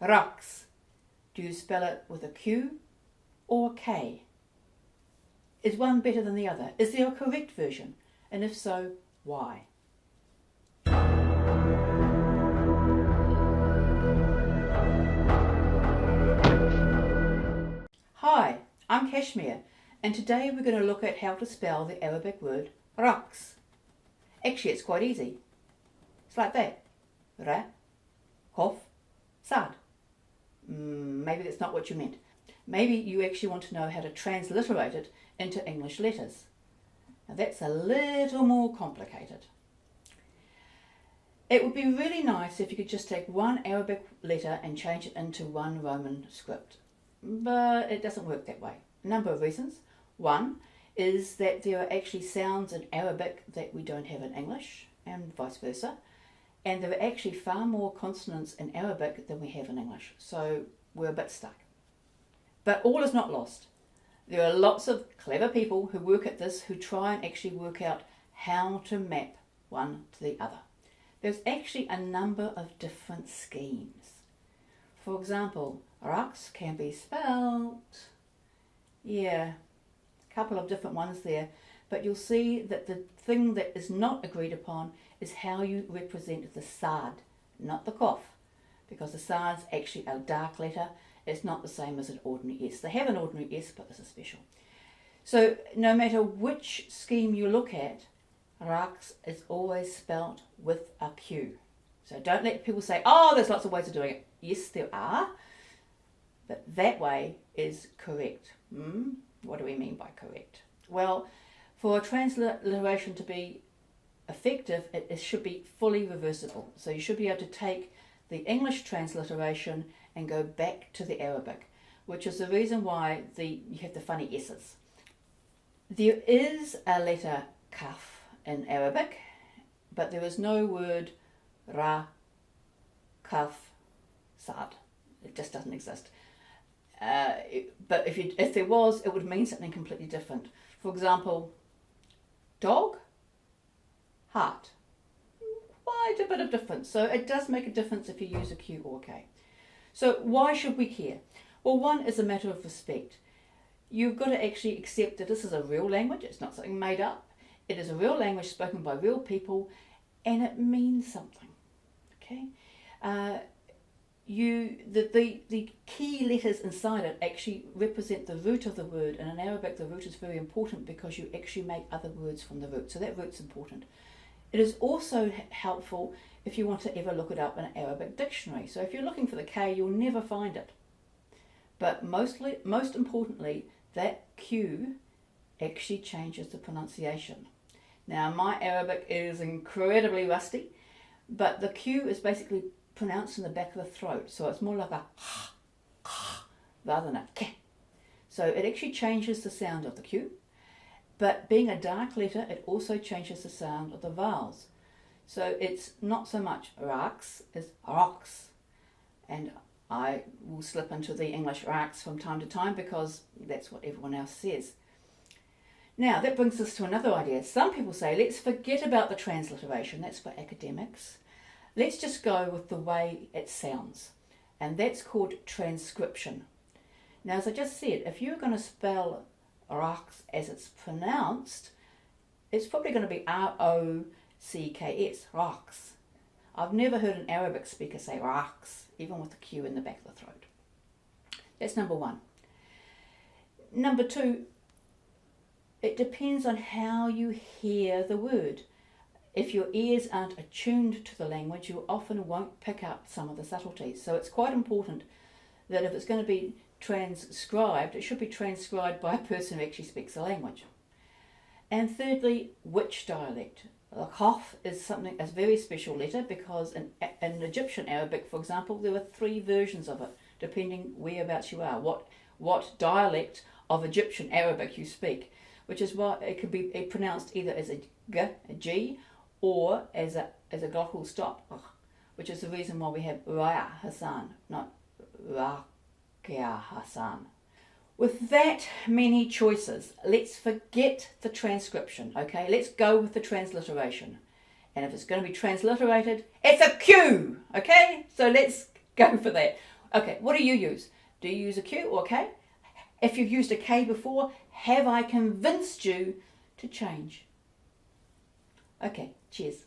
Raqs. Do you spell it with a Q or a K? Is one better than the other? Is there a correct version? And if so, why? Hi, I'm Kashmir, and today we're going to look at how to spell the Arabic word Raqs. Actually, it's quite easy. It's like that. Ra, Qaf, Sad. Maybe that's not what you meant. Maybe you actually want to know how to transliterate it into English letters. Now that's a little more complicated. It would be really nice if you could just take one Arabic letter and change it into one Roman script. But it doesn't work that way. A number of reasons. One is that there are actually sounds in Arabic that we don't have in English, and vice versa. And there are actually far more consonants in Arabic than we have in English. So we're a bit stuck. But all is not lost. There are lots of clever people who work at this who try and actually work out how to map one to the other. There's actually a number of different schemes. For example, Raks can be spelled, a couple of different ones there, but you'll see that the thing that is not agreed upon is how you represent the sad, not the Qaf, because the sad's actually a dark letter. It's not the same as an ordinary S. They have an ordinary S, but this is special. So no matter which scheme you look at, Raks is always spelt with a Q. So don't let people say, oh, there's lots of ways of doing it. Yes, there are, but that way is correct. What do we mean by correct? Well, for a transliteration to be effective, it should be fully reversible. So you should be able to take the English transliteration and go back to the Arabic, which is the reason why you have the funny S's. There is a letter kaf in Arabic, but there is no word ra, kaf, sad. It just doesn't exist. But if there was, it would mean something completely different. For example, dog, heart. Quite a bit of difference. So it does make a difference if you use a Q or a K. So why should we care? Well, one is a matter of respect. You've got to actually accept that this is a real language. It's not something made up. It is a real language spoken by real people, and it means something. Okay. The key letters inside it actually represent the root of the word, and in Arabic the root is very important because you actually make other words from the root, so that root's important. It is also helpful if you want to ever look it up in an Arabic dictionary. So if you're looking for the K, you'll never find it. But most importantly, that Q actually changes the pronunciation. Now my Arabic is incredibly rusty, but the Q is basically pronounced in the back of the throat, so it's more like a rather than a k. So it actually changes the sound of the Q, but being a dark letter, it also changes the sound of the vowels. So it's not so much Raks as Raks, and I will slip into the English Raks from time to time because that's what everyone else says. Now that brings us to another idea. Some people say, let's forget about the transliteration, that's for academics. Let's just go with the way it sounds, and that's called transcription. Now, as I just said, if you're going to spell Raks as it's pronounced, it's probably going to be R-O-C-K-S, Raks. I've never heard an Arabic speaker say Raks, even with the Q in the back of the throat. That's number one. Number two, it depends on how you hear the word. If your ears aren't attuned to the language, you often won't pick up some of the subtleties. So it's quite important that if it's going to be transcribed, it should be transcribed by a person who actually speaks the language. And thirdly, which dialect? The Qaf is a very special letter because in Egyptian Arabic, for example, there are 3 versions of it, depending whereabouts you are, what dialect of Egyptian Arabic you speak, which is why it could be pronounced either as a G, a G, or as a glottal stop, which is the reason why we have Raya Hassan, not Raqia Hassan. With that many choices, let's forget the transcription, okay? Let's go with the transliteration. And if it's going to be transliterated, it's a Q, okay? So let's go for that. Okay, what do you use? Do you use a Q or a K? If you've used a K before, have I convinced you to change? Okay, cheers.